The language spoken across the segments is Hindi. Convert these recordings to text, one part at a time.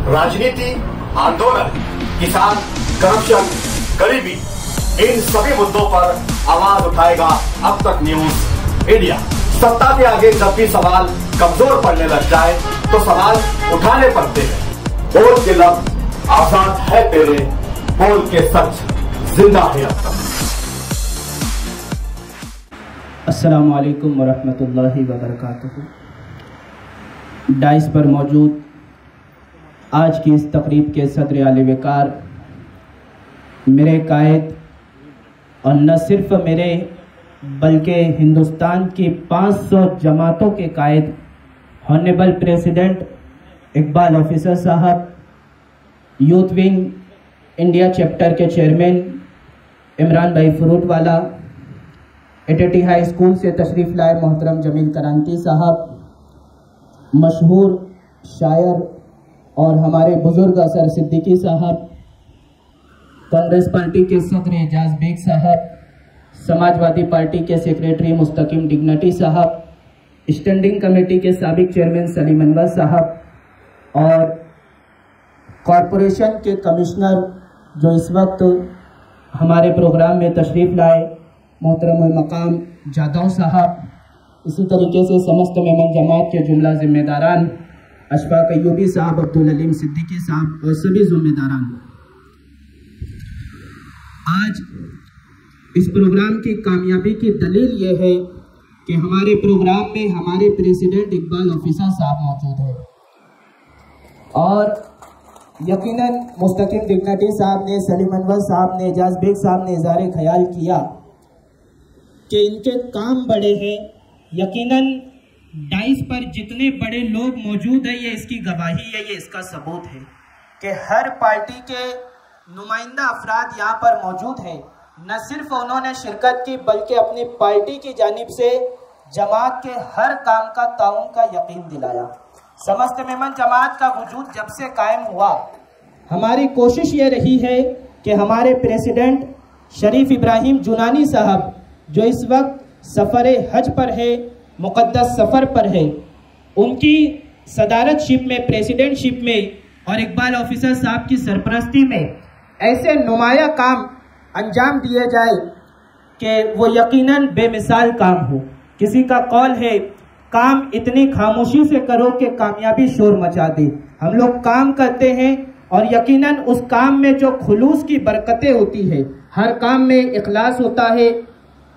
राजनीति, आंदोलन, किसान, करप्शन, गरीबी, इन सभी मुद्दों पर आवाज उठाएगा अब तक न्यूज इंडिया। सत्ता के आगे जब भी सवाल कमजोर पड़ने लग जाए तो सवाल उठाने पड़ते हैं। बोल के लफ्ज आजाद है तेरे, बोल के सच जिंदा है अब तक। अस्सलामु अलैकुम वरहमतुल्लाहि वबरकातुहू। डाइस पर मौजूद आज की इस तकरीब के सदर आले वकार मेरे कायद और न सिर्फ मेरे बल्कि हिंदुस्तान की 500 जमातों के कायद हॉनरेबल प्रेसिडेंट इकबाल ऑफिसर साहब, यूथ विंग इंडिया चैप्टर के चेयरमैन इमरान भाई फ्रूटवाला, एटीटी हाई स्कूल से तशरीफ़ लाए मोहतरम जमील करांती साहब, मशहूर शायर और हमारे बुजुर्ग असर सिद्दीकी साहब, कांग्रेस पार्टी के सदर एजाज बेग साहब, समाजवादी पार्टी के सेक्रेटरी मुस्तकीम डिग्निटी साहब, स्टैंडिंग कमेटी के साबिक चेयरमैन सलीम अनवर साहब और कॉरपोरेशन के कमिश्नर जो इस वक्त हमारे प्रोग्राम में तशरीफ़ लाए मोहतरम मकाम जादव साहब, इसी तरीके से समस्त मेमन जमात के जुमला जिम्मेदारान अशफाक अयूबी साहब, अब्दुल अलीम सिद्दीकी साहब और सभी जिम्मेदारान, आज इस प्रोग्राम की कामयाबी की दलील ये है कि हमारे प्रोग्राम में हमारे प्रेसिडेंट इकबाल ऑफिसर साहब मौजूद है और यकीनन मुस्तकीम डिग्निटी साहब ने, सलीम अनवर साहब ने, एजाज बेग साहब ने इज़हार ख्याल किया कि इनके काम बड़े हैं। यकीनन डाइस पर जितने बड़े लोग मौजूद हैं ये इसकी गवाही है, ये इसका सबूत है कि हर पार्टी के नुमाइंदा अफराद यहाँ पर मौजूद हैं। न सिर्फ उन्होंने शिरकत की बल्कि अपनी पार्टी की जानिब से जमात के हर काम का ताउन का यकीन दिलाया। समस्त मेमन जमात का वजूद जब से कायम हुआ हमारी कोशिश ये रही है कि हमारे प्रेसिडेंट शरीफ इब्राहिम जुनानी साहब जो इस वक्त सफ़र हज पर है, मुक़द्दस सफ़र पर है, उनकी सदारतशिप में, प्रेसिडेंटशिप में और इकबाल ऑफिसर साहब की सरपरस्ती में ऐसे नुमाया काम अंजाम दिए जाए कि वो यकीनन बेमिसाल काम हो। किसी का कौल है, काम इतनी खामोशी से करो कि कामयाबी शोर मचा दे। हम लोग काम करते हैं और यकीनन उस काम में जो खुलूस की बरकतें होती है, हर काम में इखलास होता है।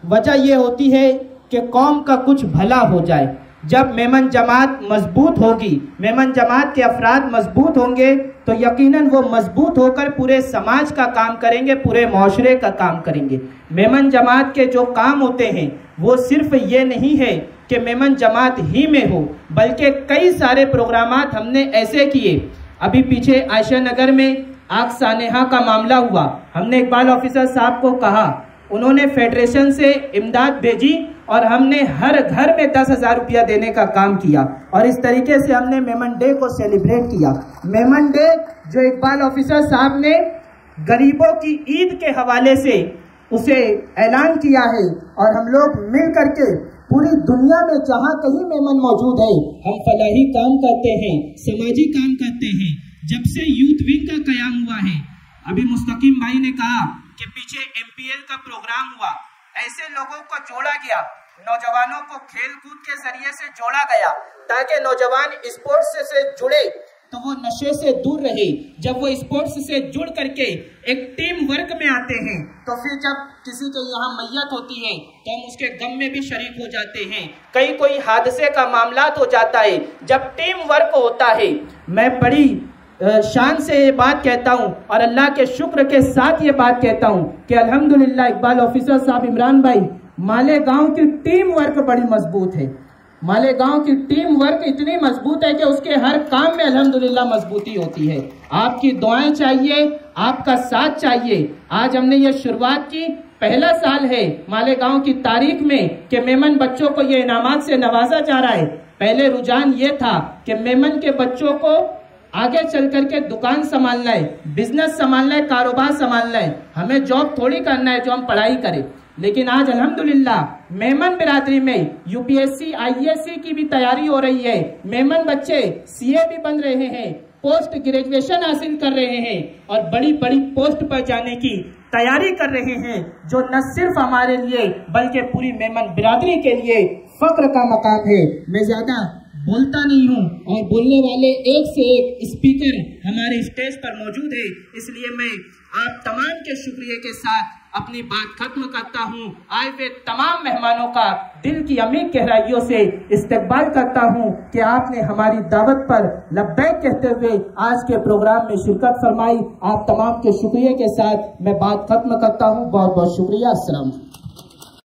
वजह यह होती है कि कौम का कुछ भला हो जाए। जब मेमन जमात मजबूत होगी, मेमन जमात के अफराद मजबूत होंगे तो यकीनन वो मजबूत होकर पूरे समाज का काम करेंगे, पूरे माशरे का काम करेंगे। मेमन जमात के जो काम होते हैं वो सिर्फ ये नहीं है कि मेमन जमात ही में हो, बल्कि कई सारे प्रोग्रामात हमने ऐसे किए। अभी पीछे आयशा नगर में आग सानेहा का मामला हुआ, हमने इकबाल ऑफिसर साहब को कहा, उन्होंने फेडरेशन से इमदाद भेजी और हमने हर घर में 10,000 रुपया देने का काम किया और इस तरीके से हमने मेमन डे को सेलिब्रेट किया। मेमन डे जो इकबाल ऑफिसर साहब ने गरीबों की ईद के हवाले से उसे ऐलान किया है और हम लोग मिल करके पूरी दुनिया में जहाँ कहीं मेमन मौजूद है हम फलाही काम करते हैं, समाजी काम करते हैं। जब से यूथ विंग का कयाम हुआ है, अभी मुस्तकीम भाई ने कहा कि पीछे MPL का प्रोग्राम हुआ, ऐसे लोगों को जोड़ा गया, नौजवानों को खेल कूद के जरिए से जोड़ा गया ताकि नौजवान स्पोर्ट्स से जुड़े तो वो नशे से दूर रहे। जब वो स्पोर्ट्स से जुड़ करके एक टीम वर्क में आते हैं तो फिर जब किसी के यहाँ मैयत होती है तो हम उसके गम में भी शरीक हो जाते हैं। कहीं कोई हादसे का मामला हो जाता है, जब टीम वर्क होता है। मैं बड़ी शान से ये बात कहता हूँ और अल्लाह के शुक्र के साथ ये बात कहता हूँ कि अल्हम्दुलिल्लाह इकबाल ऑफिसर साहब, इमरान भाई, मालेगांव की टीम वर्क बड़ी मजबूत है। मालेगांव की टीम वर्क इतनी मजबूत है कि उसके हर काम में अल्हम्दुलिल्लाह मजबूती होती है। आपकी दुआएं चाहिए, आपका साथ चाहिए। आज हमने ये शुरुआत की, पहला साल है मालेगांव की तारीख में कि मेमन बच्चों को ये इनामात से नवाजा जा रहा है। पहले रुझान ये था कि मेमन के बच्चों को आगे चल करके दुकान संभालना है, बिजनेस संभालना है, कारोबार संभालना है। हमें जॉब थोड़ी करना है जो हम पढ़ाई करें। लेकिन आज अल्हम्दुलिल्लाह मेमन बिरादरी में यूपीएससी आईएएस की भी तैयारी हो रही है। मेमन बच्चे सीए भी बन रहे हैं पोस्ट ग्रेजुएशन हासिल कर रहे हैं और बड़ी बड़ी पोस्ट पर जाने की तैयारी कर रहे हैं, जो न सिर्फ हमारे लिए बल्कि पूरी मेमन बिरादरी के लिए फख्र का मकाम है। मैं ज्यादा बोलता नहीं हूँ और बोलने वाले एक से एक स्पीकर हमारे स्टेज पर मौजूद है, इसलिए मैं आप तमाम के शुक्रिया के साथ अपनी बात खत्म करता हूँ। आए हुए तमाम मेहमानों का दिल की अमीर गहराइयों से इस्तकबाल करता हूँ कि आपने हमारी दावत पर लब्बैक कहते हुए आज के प्रोग्राम में शिरकत फरमाई। आप तमाम के शुक्रिया के साथ मैं बात खत्म करता हूँ। बहुत बहुत शुक्रिया। अस्सलाम।